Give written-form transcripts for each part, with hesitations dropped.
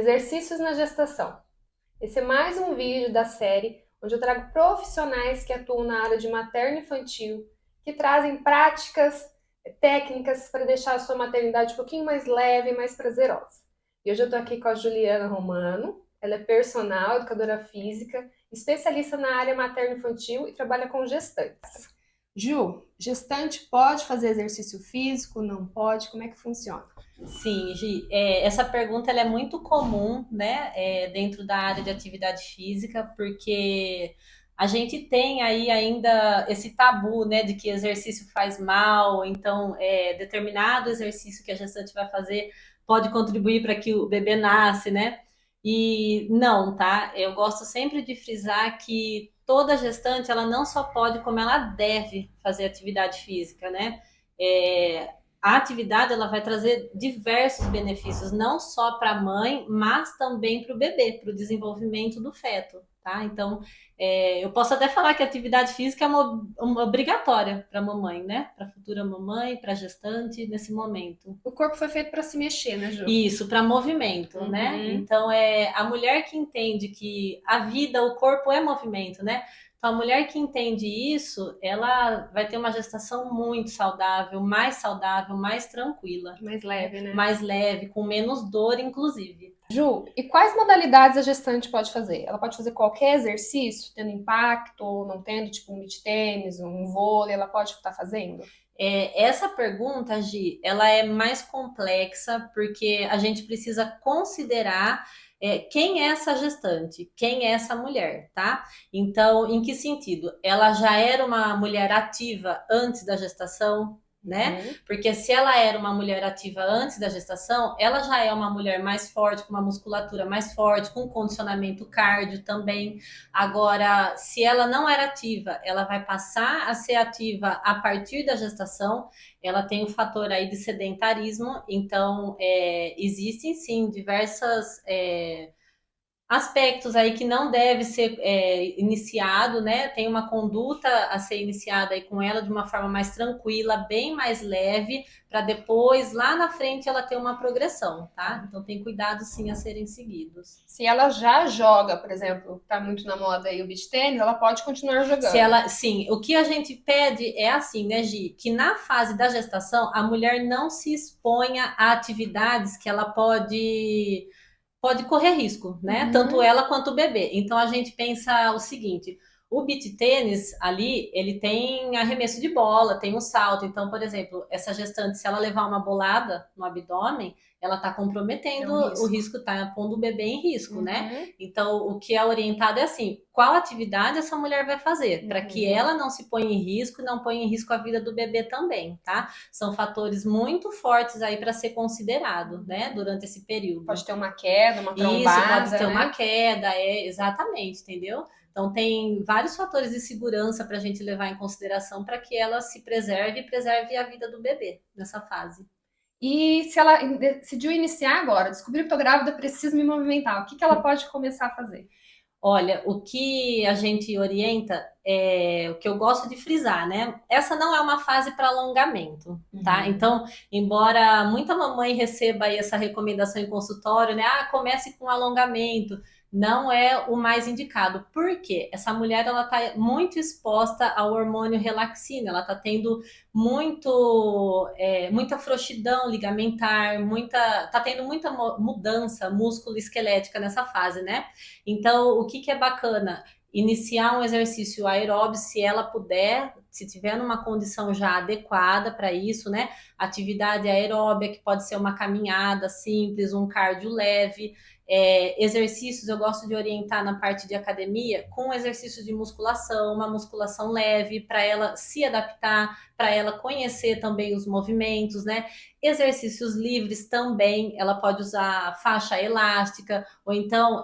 Exercícios na gestação. Esse é mais um vídeo da série onde eu trago profissionais que atuam na área de materno-infantil, que trazem práticas, técnicas para deixar a sua maternidade um pouquinho mais leve e mais prazerosa. E hoje eu estou aqui com a Juliana Romano, ela é personal, educadora física, especialista na área materno-infantil e trabalha com gestantes. Ju, gestante pode fazer exercício físico? Não pode? Como é que funciona? Sim, Gi, essa pergunta ela é muito comum, né, dentro da área de atividade física, porque a gente tem aí ainda esse tabu, né, de que exercício faz mal, então determinado exercício que a gestante vai fazer pode contribuir para que o bebê nasce, né? E não, tá? Eu gosto sempre de frisar que toda gestante ela não só pode, como ela deve fazer atividade física, né? É, a atividade ela vai trazer diversos benefícios, não só para a mãe, mas também para o bebê, para o desenvolvimento do feto, tá? Então, eu posso até falar que a atividade física é uma obrigatória para a mamãe, né? Para a futura mamãe, para a gestante, nesse momento. O corpo foi feito para se mexer, né, Ju? Isso, para movimento, né? Uhum. Então, é a mulher que entende que a vida, o corpo é movimento, né? Então, a mulher que entende isso, ela vai ter uma gestação muito saudável, mais tranquila, Mais né? leve, né? Mais leve, com menos dor, inclusive. Ju, e quais modalidades a gestante pode fazer? Ela pode fazer qualquer exercício, tendo impacto ou não tendo, tipo um beach tênis, um vôlei, ela pode estar fazendo? Essa pergunta, Gi, ela é mais complexa porque a gente precisa considerar quem é essa gestante, quem é essa mulher, tá? Então, em que sentido? Ela já era uma mulher ativa antes da gestação, né? Uhum. Porque se ela era uma mulher ativa antes da gestação, ela já é uma mulher mais forte, com uma musculatura mais forte, com condicionamento cardio também. Agora, se ela não era ativa, ela vai passar a ser ativa a partir da gestação. Ela tem o fator aí de sedentarismo, então existem sim diversas aspectos aí que não deve ser iniciado, né? Tem uma conduta a ser iniciada aí com ela de uma forma mais tranquila, bem mais leve, para depois, lá na frente, ela ter uma progressão, tá? Então tem cuidados sim a serem seguidos. Se ela já joga, por exemplo, tá muito na moda aí o beach tênis, ela pode continuar Se jogando. ela, sim, o que a gente pede é assim, né, Gi, que na fase da gestação a mulher não se exponha a atividades que ela pode correr risco, né? Tanto Uhum. ela quanto o bebê. Então a gente pensa o seguinte: o beach tênis ali, ele tem arremesso de bola, tem o salto. Então, por exemplo, essa gestante, se ela levar uma bolada no abdômen, ela está É comprometendo um o risco. risco, está pondo o bebê em risco, né? Uhum. Então, o que é orientado é assim: qual atividade essa mulher vai fazer, para que Uhum. ela não se ponha em risco e não ponha em risco a vida do bebê também, tá? São fatores muito fortes aí para ser considerado, né, durante esse período. Pode ter uma queda, uma Isso pode ter trombada, uma né? queda, exatamente, entendeu? Então tem vários fatores de segurança para a gente levar em consideração para que ela se preserve e preserve a vida do bebê nessa fase. E se ela decidiu iniciar agora, descobriu que estou grávida, preciso me movimentar, o que que ela pode começar a fazer? Olha, o que a gente orienta é o que eu gosto de frisar, né? Essa não é uma fase para alongamento, tá? Uhum. Então, embora muita mamãe receba aí essa recomendação em consultório, né? Ah, comece com alongamento. Não é o mais indicado. Por quê? Essa mulher ela tá muito exposta ao hormônio relaxina, ela tá tendo muita frouxidão ligamentar, tá tendo muita mudança músculo esquelética nessa fase, né? Então, o que é bacana? Iniciar um exercício aeróbio, se ela puder, se tiver numa condição já adequada para isso, né? Atividade aeróbica, que pode ser uma caminhada simples, um cardio leve. Exercícios, eu gosto de orientar na parte de academia com exercícios de musculação, uma musculação leve, para ela se adaptar, para ela conhecer também os movimentos, né? Exercícios livres também, ela pode usar faixa elástica, ou então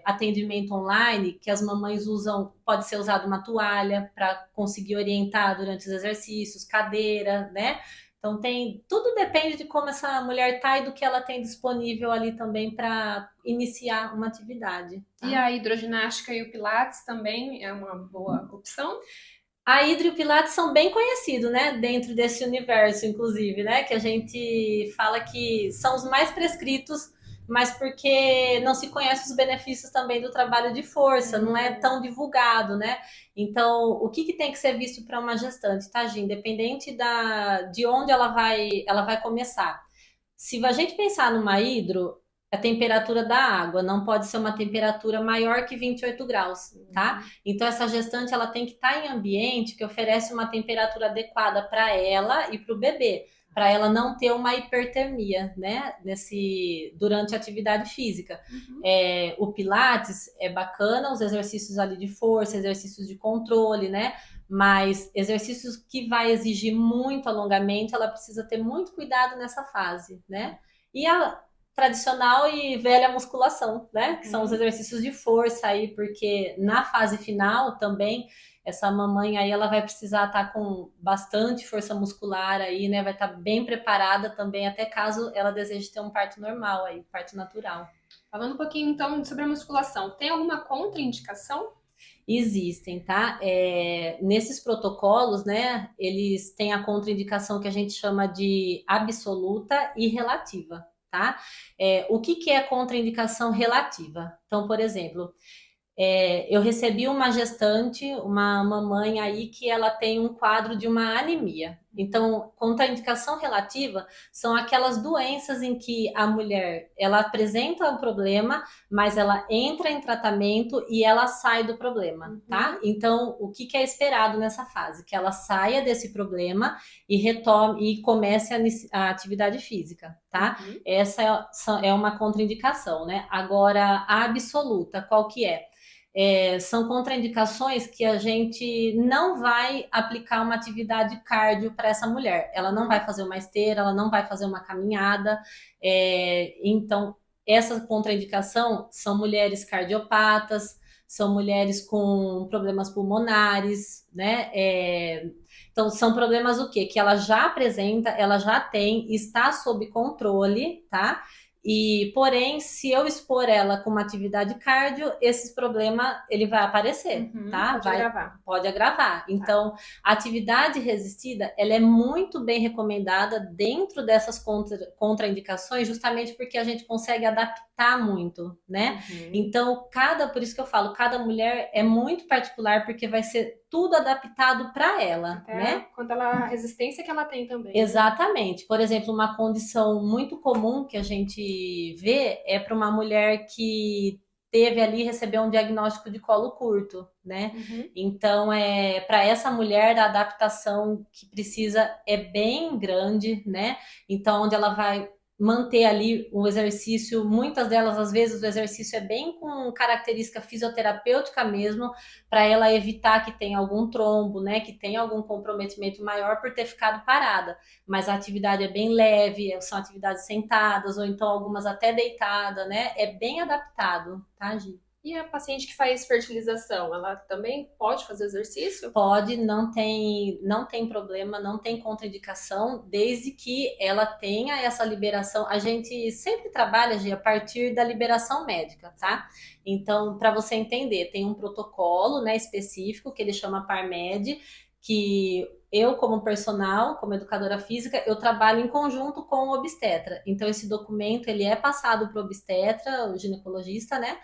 atendimento online, que as mamães usam, pode ser usado uma toalha para conseguir orientar durante os exercícios, cadeira, né? Então tudo depende de como essa mulher tá e do que ela tem disponível ali também para iniciar uma atividade, E tá? a hidroginástica e o pilates também é uma boa opção? A Hidro e o Pilates são bem conhecidos, né? Dentro desse universo, inclusive, né? Que a gente fala que são os mais prescritos mas porque não se conhece os benefícios também do trabalho de força, não é tão divulgado, né? Então, o que, que tem que ser visto para uma gestante, tá, Gi? Independente de onde ela vai começar. Se a gente pensar numa hidro, a temperatura da água não pode ser uma temperatura maior que 28 graus, tá? Então essa gestante ela tem que estar em ambiente que oferece uma temperatura adequada para ela e para o bebê, para ela não ter uma hipertermia, né? Durante a atividade física. O Pilates é bacana, os exercícios ali de força, exercícios de controle, né? Mas exercícios que vai exigir muito alongamento, ela precisa ter muito cuidado nessa fase, né? E a tradicional e velha musculação, né? Que são os exercícios de força aí, porque na fase final também essa mamãe aí ela vai precisar estar com bastante força muscular aí, né? Vai estar bem preparada também, até caso ela deseje ter um parto normal aí, parto natural. Falando um pouquinho então sobre a musculação, tem alguma contraindicação? Existem, tá? Nesses protocolos, né, eles têm a contraindicação que a gente chama de absoluta e relativa, tá? O que que é contraindicação relativa? Então, por exemplo, eu recebi uma gestante, uma mamãe aí que ela tem um quadro de uma anemia. Então, contraindicação relativa são aquelas doenças em que a mulher ela apresenta o problema, mas ela entra em tratamento e ela sai do problema, tá? Então, o que, que é esperado nessa fase? Que ela saia desse problema e retome e comece a atividade física, tá? Essa é uma contraindicação, né? Agora, a absoluta, qual que é? São contraindicações que a gente não vai aplicar uma atividade cardio para essa mulher. Ela não vai fazer uma esteira, ela não vai fazer uma caminhada. Então, essa contraindicação são mulheres cardiopatas, são mulheres com problemas pulmonares, né? Então, são problemas o quê? Que ela já apresenta, ela já tem, está sob controle, tá? E, porém, se eu expor ela com uma atividade cardio, esse problema ele vai aparecer, tá? Pode agravar. Então, a atividade resistida, ela é muito bem recomendada dentro dessas contraindicações, justamente porque a gente consegue adaptar muito, né? Então, por isso que eu falo, cada mulher é muito particular, porque vai ser tudo adaptado para ela, até né? Quanto à resistência que ela tem também. Exatamente. Né? Por exemplo, uma condição muito comum que a gente vê é para uma mulher que recebeu um diagnóstico de colo curto, né? Então, para essa mulher, a adaptação que precisa é bem grande, né? Então, onde ela vai manter ali o exercício, muitas delas, às vezes, o exercício é bem com característica fisioterapêutica mesmo, para ela evitar que tenha algum trombo, né, que tenha algum comprometimento maior por ter ficado parada. Mas a atividade é bem leve, são atividades sentadas, ou então algumas até deitada, né? É bem adaptado, tá, Gi? E a paciente que faz fertilização, ela também pode fazer exercício? Pode, não tem problema, não tem contraindicação, desde que ela tenha essa liberação. A gente sempre trabalha, Gi, a partir da liberação médica, tá? Então, para você entender, tem um protocolo, né, específico que ele chama PARMED, que eu, como personal, como educadora física, eu trabalho em conjunto com o obstetra. Então, esse documento, ele é passado para o obstetra, o ginecologista, né?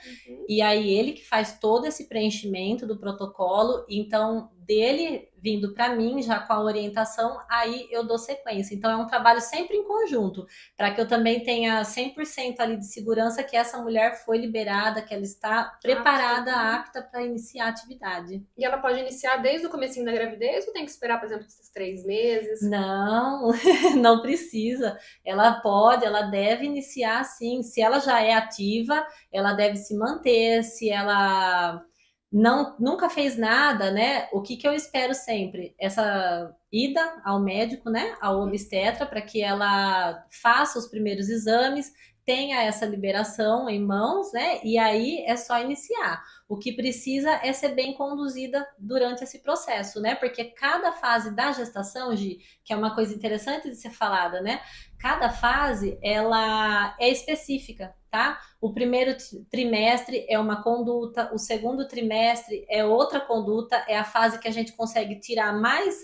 E aí, ele que faz todo esse preenchimento do protocolo. Então, dele vindo para mim, já com a orientação, aí eu dou sequência. Então, é um trabalho sempre em conjunto, para que eu também tenha 100% ali de segurança que essa mulher foi liberada, que ela está preparada, apta para iniciar a atividade. E ela pode iniciar desde o comecinho da gravidez ou tem que esperar, por exemplo, esses 3 meses? Não, não precisa. Ela deve iniciar sim. Se ela já é ativa, ela deve se manter. Se ela nunca fez nada, né? O que eu espero sempre? Essa ida ao médico, né? Ao obstetra, para que ela faça os primeiros exames, tenha essa liberação em mãos, né? E aí é só iniciar. O que precisa é ser bem conduzida durante esse processo, né? Porque cada fase da gestação, Gi, que é uma coisa interessante de ser falada, né? Cada fase, ela é específica, tá? O primeiro trimestre é uma conduta, o segundo trimestre é outra conduta, é a fase que a gente consegue tirar mais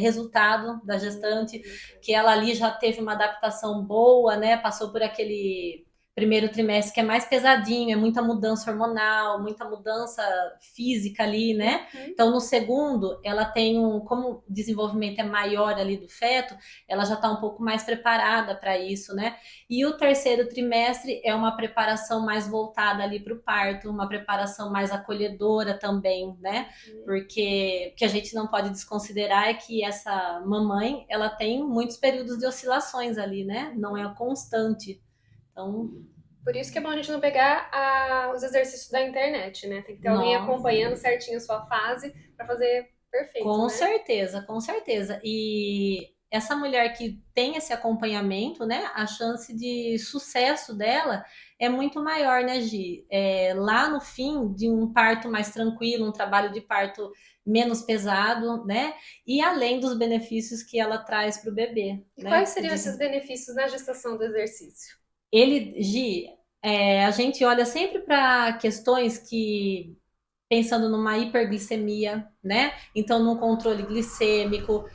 resultado da gestante, que ela ali já teve uma adaptação boa, né? Passou por aquele primeiro trimestre que é mais pesadinho, é muita mudança hormonal, muita mudança física ali, né? Uhum. Então, no segundo, ela tem como o desenvolvimento é maior ali do feto, ela já está um pouco mais preparada para isso, né? E o terceiro trimestre é uma preparação mais voltada ali para o parto, uma preparação mais acolhedora também, né? Porque o que a gente não pode desconsiderar é que essa mamãe, ela tem muitos períodos de oscilações ali, né? Não é constante. Então, Por isso que é bom a gente não pegar os exercícios da internet, né? Tem que ter alguém nossa, acompanhando certinho a sua fase para fazer perfeito, com né? certeza, com certeza. E essa mulher que tem esse acompanhamento, né? A chance de sucesso dela é muito maior, né, Gi? Lá no fim de um parto mais tranquilo, um trabalho de parto menos pesado, né? E além dos benefícios que ela traz para o bebê, E quais né? seriam esses benefícios na gestação do exercício? Gi, a gente olha sempre para questões que pensando numa hiperglicemia, né? Então, no controle glicêmico,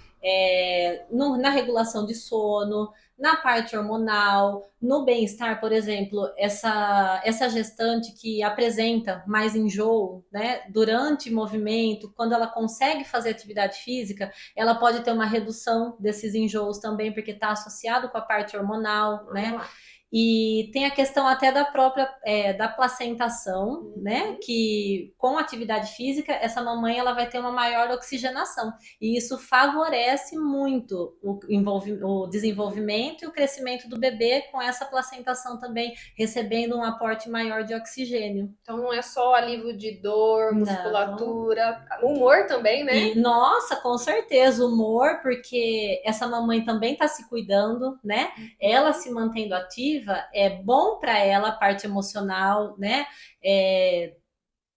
na regulação de sono, na parte hormonal, no bem-estar, por exemplo, essa gestante que apresenta mais enjoo, né? Durante o movimento, quando ela consegue fazer atividade física, ela pode ter uma redução desses enjoos também, porque está associado com a parte hormonal, Olha né? lá. E tem a questão até da própria da placentação, né? Uhum. Que com atividade física, essa mamãe ela vai ter uma maior oxigenação. E isso favorece muito o desenvolvimento e o crescimento do bebê com essa placentação também recebendo um aporte maior de oxigênio. Então não é só alívio de dor, Não. musculatura, humor também, né? E, nossa, com certeza, humor, porque essa mamãe também está se cuidando, né? Ela Uhum. se mantendo ativa é bom para ela, a parte emocional, né? É,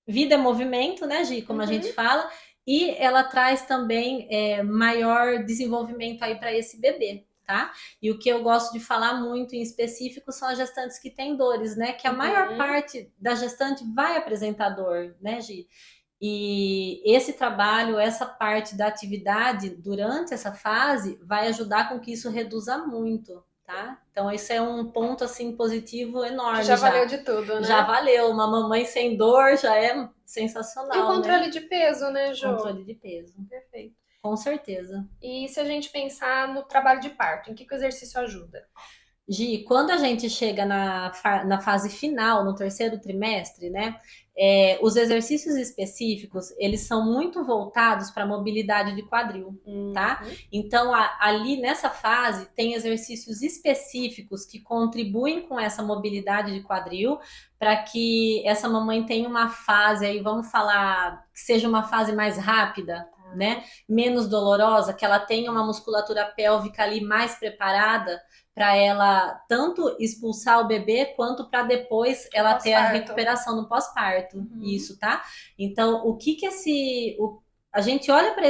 vida é movimento, né, Gi, como a gente Uhum. fala, e ela traz também maior desenvolvimento aí para esse bebê. Tá? E o que eu gosto de falar muito em específico são as gestantes que têm dores, né? Que a maior Uhum. parte da gestante vai apresentar dor, né, Gi? E esse trabalho, essa parte da atividade durante essa fase vai ajudar com que isso reduza muito, tá? Então, esse é um ponto assim positivo Que já enorme valeu já. de tudo, Já né? valeu, uma mamãe sem dor já é E o sensacional, né? controle de peso, né, Jô? Controle de peso, Perfeito. com certeza. E se a gente pensar no trabalho de parto, em que o exercício ajuda? Gi, quando a gente chega na fase final, no terceiro trimestre, né? Os exercícios específicos, eles são muito voltados para a mobilidade de quadril, tá? Uhum. Então, ali nessa fase, tem exercícios específicos que contribuem com essa mobilidade de quadril, para que essa mamãe tenha uma fase aí, vamos falar, que seja uma fase mais rápida, né? Menos dolorosa, que ela tenha uma musculatura pélvica ali mais preparada para ela tanto expulsar o bebê quanto para depois O ela ter a pós-parto. recuperação no pós-parto. Uhum. Isso, tá? Então, o que que a gente olha para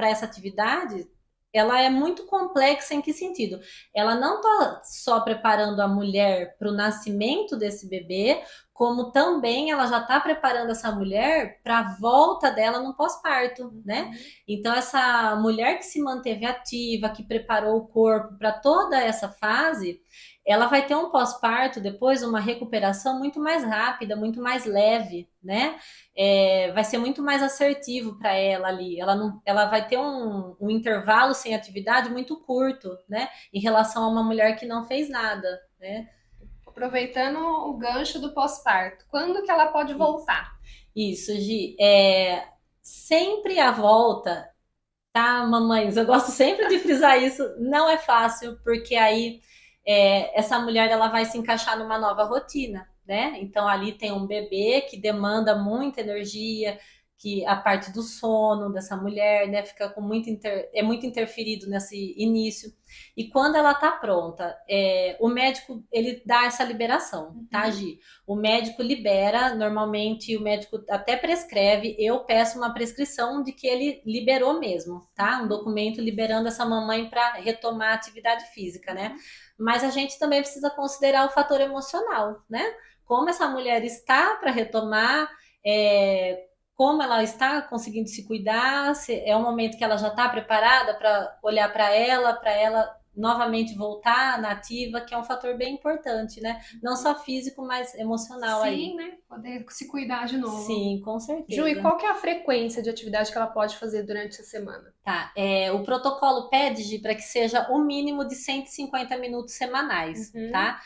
essa atividade, ela é muito complexa em que sentido? Ela não está só preparando a mulher para o nascimento desse bebê, como também ela já está preparando essa mulher para a volta dela no pós-parto, né? Uhum. Então, essa mulher que se manteve ativa, que preparou o corpo para toda essa fase, ela vai ter um pós-parto, depois uma recuperação muito mais rápida, muito mais leve, né? Vai ser muito mais assertivo para ela ali. Ela vai ter um intervalo sem atividade muito curto, né? Em relação a uma mulher que não fez nada, né? Aproveitando o gancho do pós-parto, quando que ela pode voltar? Isso, Gi. Sempre a volta, tá, mamães? Eu gosto sempre de frisar isso. Não é fácil, porque aí essa mulher ela vai se encaixar numa nova rotina, né? Então ali tem um bebê que demanda muita energia, que a parte do sono dessa mulher, né, fica com é muito interferido nesse início. E quando ela tá pronta, o médico ele dá essa liberação, tá, Uhum. Gi? O médico libera, normalmente o médico até prescreve, eu peço uma prescrição de que ele liberou mesmo, tá? Um documento liberando essa mamãe para retomar a atividade física, né? Mas a gente também precisa considerar o fator emocional, né? Como essa mulher está para retomar, como ela está conseguindo se cuidar, se é um momento que ela já está preparada para olhar para ela, novamente voltar na ativa, que é um fator bem importante, né? Não só físico, mas emocional aí. Sim, né? Poder se cuidar de novo. Sim, com Ju, e certeza. qual que é a frequência de atividade que ela pode fazer durante a semana? Tá, o protocolo pede para que seja o mínimo de 150 minutos semanais, Uhum, tá?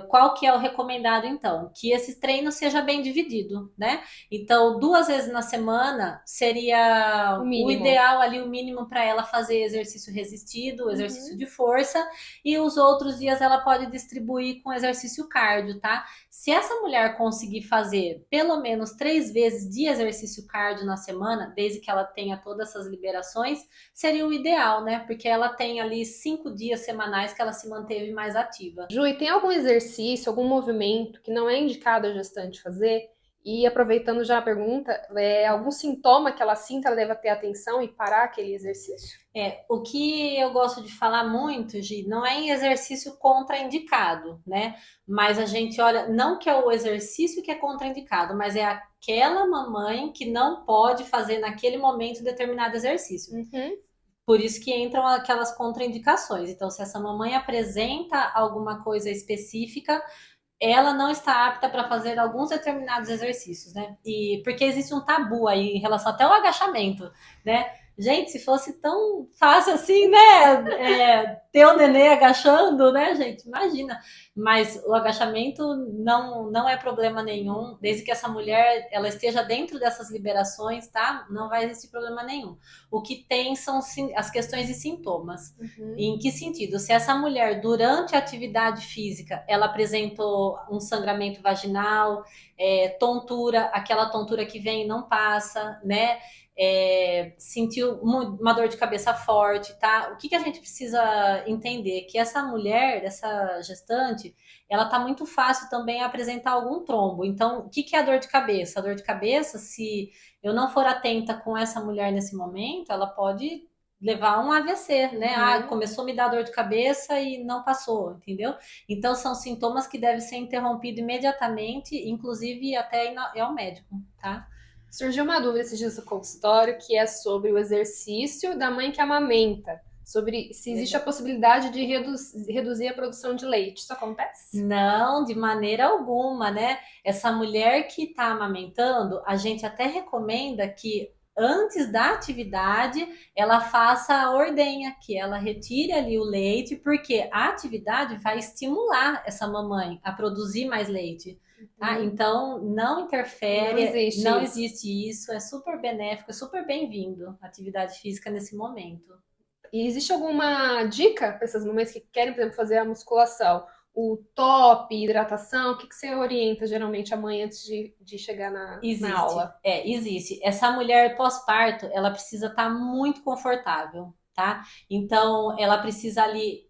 Qual que é o recomendado, então? Que esse treino seja bem dividido, né? Então, 2 vezes na semana o seria o mínimo. ideal ali, o mínimo para ela fazer exercício resistido, exercício Uhum. de força, e os outros dias ela pode distribuir com exercício cardio, tá? Se essa mulher conseguir fazer pelo menos 3 vezes de exercício cardio na semana, desde que ela tenha todas essas liberações, seria o ideal, né? Porque ela tem ali 5 dias semanais que ela se manteve mais ativa. Ju, e tem algum exercício, algum movimento que não é indicado a gestante fazer? E aproveitando já a pergunta, algum sintoma que ela sinta, ela deva ter atenção e parar aquele exercício? O que eu gosto de falar muito, Gi, não é em exercício contraindicado, né? Mas a gente olha, não que é o exercício que é contraindicado, mas é aquela mamãe que não pode fazer naquele momento determinado exercício. Uhum. Por isso que entram aquelas contraindicações. Então, se essa mamãe apresenta alguma coisa específica, ela não está apta para fazer alguns determinados exercícios, né? E porque existe um tabu aí em relação até ao agachamento, né? Gente, se fosse tão fácil assim, né? Ter o nenê agachando, né, gente? Imagina. Mas o agachamento não é problema nenhum, desde que essa mulher ela esteja dentro dessas liberações, tá? Não vai existir problema nenhum. O que tem são as questões de sintomas. Uhum. Em que sentido? Se essa mulher, durante a atividade física, ela apresentou um sangramento vaginal, tontura, aquela tontura que vem e não passa, né? Sentiu uma dor de cabeça forte, tá? O que a gente precisa entender? Que essa mulher, essa gestante, ela tá muito fácil também a apresentar algum trombo. Então, o que é a dor de cabeça? A dor de cabeça, se eu não for atenta com essa mulher nesse momento, ela pode levar um AVC, né? Ah, Uhum. começou a me dar dor de cabeça e não passou, entendeu? Então são sintomas que devem ser interrompidos imediatamente, inclusive até ir ao médico, tá? Surgiu uma dúvida esses dias no consultório que é sobre o exercício da mãe que amamenta, sobre se existe a Legal. possibilidade de reduzir a produção de leite. Isso acontece? Não, de maneira alguma, né? Essa mulher que está amamentando, a gente até recomenda que antes da atividade ela faça a ordenha, que ela retire ali o leite, porque a atividade vai estimular essa mamãe a produzir mais leite. Tá? Uhum. Então, não Não interfere, existe não isso. existe isso, é super benéfico, é super bem-vindo a atividade física nesse momento. E existe alguma dica para essas mamães que querem, por exemplo, fazer a musculação? O top, hidratação, o que você orienta geralmente a mãe antes de chegar na Existe, aula? existe. Essa mulher pós-parto, ela precisa estar muito confortável, tá? Então, ela precisa ali,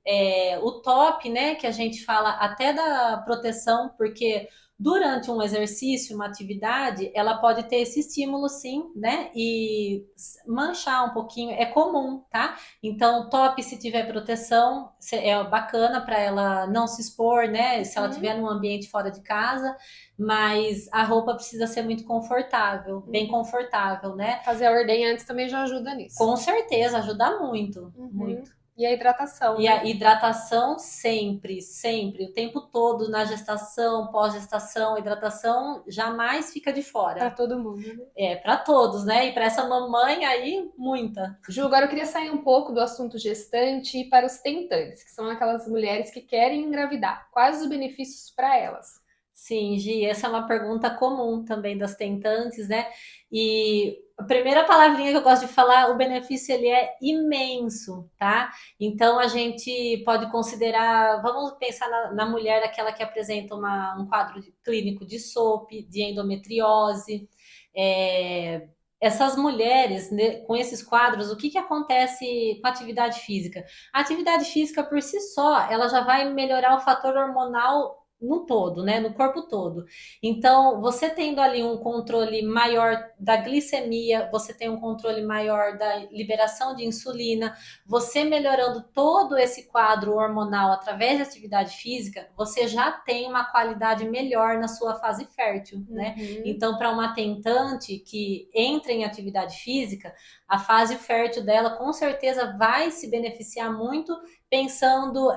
o top, né, que a gente fala até da proteção, porque durante um exercício, uma atividade, ela pode ter esse estímulo, sim, né? E manchar um pouquinho, é comum, tá? Então, top, se tiver proteção, é bacana para ela não se expor, né? Se ela Uhum, estiver num ambiente fora de casa, mas a roupa precisa ser muito confortável, bem uhum. confortável, né? Fazer a ordenha antes também já ajuda nisso. Com certeza, ajuda muito, Uhum. muito. E a hidratação, E né? a hidratação sempre, sempre, o tempo todo, na gestação, pós-gestação, a hidratação jamais fica de Para fora. todo mundo, né? É, para todos, né? E para essa mamãe aí, muita. Ju, agora eu queria sair um pouco do assunto gestante e ir para os tentantes, que são aquelas mulheres que querem engravidar. Quais os benefícios para elas? Sim, Gi, essa é uma pergunta comum também das tentantes, né? E a primeira palavrinha que eu gosto de falar, o benefício ele é imenso, tá? Então a gente pode considerar, vamos pensar na mulher aquela que apresenta um quadro clínico de SOP, de endometriose. É, essas mulheres, né, com esses quadros, o que acontece com a atividade física? A atividade física por si só, ela já vai melhorar o fator hormonal no todo, né? No corpo todo. Então, você tendo ali um controle maior da glicemia, você tem um controle maior da liberação de insulina, você melhorando todo esse quadro hormonal através de atividade física, você já tem uma qualidade melhor na sua fase fértil, né? Uhum. Então, para uma tentante que entra em atividade física, a fase fértil dela com certeza vai se beneficiar muito pensando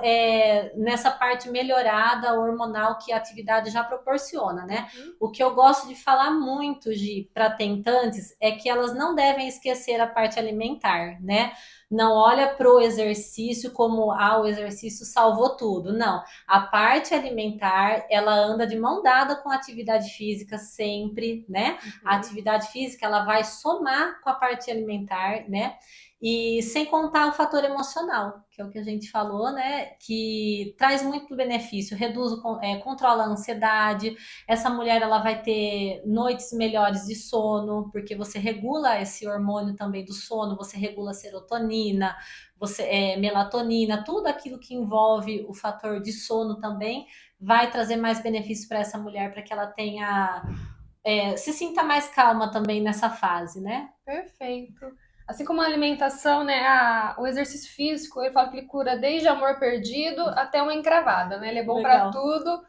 nessa parte melhorada hormonal que a atividade já proporciona, né? Uhum. O que eu gosto de falar muito para tentantes é que elas não devem esquecer a parte alimentar, né? Não olha para o exercício como o exercício salvou tudo. Não, a parte alimentar ela anda de mão dada com a atividade física sempre, né? A Uhum. atividade física ela vai somar com a parte alimentar, né? E sem contar o fator emocional, que é o que a gente falou, né? Que traz muito benefício, controla a ansiedade. Essa mulher ela vai ter noites melhores de sono, porque você regula esse hormônio também do sono, você regula a serotonina, melatonina, tudo aquilo que envolve o fator de sono também vai trazer mais benefício para essa mulher, para que ela tenha se sinta mais calma também nessa fase, né? Perfeito. Assim como a alimentação, né, o exercício físico, eu falo que ele cura desde amor perdido até uma encravada, né? Ele é bom para Legal. tudo.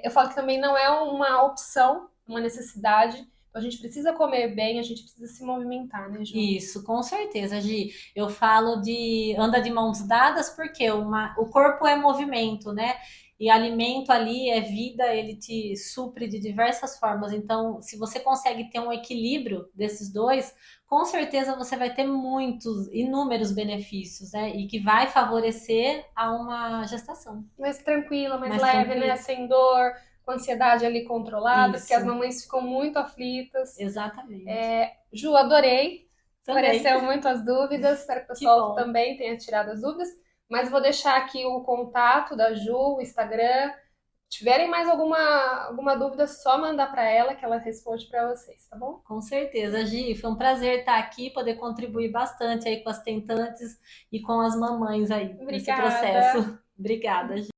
Eu falo que também não é uma opção, uma necessidade. Então a gente precisa comer bem, a gente precisa se movimentar, né, Ju? Isso, com certeza, Gi. Eu falo de anda de mãos dadas porque o corpo é movimento, né? E alimento ali é vida, ele te supre de diversas formas. Então, se você consegue ter um equilíbrio desses dois, com certeza você vai ter muitos, inúmeros benefícios, né? E que vai favorecer a uma gestação Mais tranquila, mais mais leve, né? tranquila. Sem dor, com a ansiedade ali controlada, porque as Isso, mamães ficam muito aflitas. exatamente. Ju, adorei. Também. Esclareceu muitas dúvidas. Espero que o Que pessoal bom. também tenha tirado as dúvidas. Mas vou deixar aqui o contato da Ju, o Instagram. Se tiverem mais alguma dúvida, só mandar para ela que ela responde para vocês, tá bom? Com certeza, Gi, foi um prazer estar aqui, poder contribuir bastante aí com as tentantes e com as mamães aí nesse Obrigada. processo. Obrigada, Gi.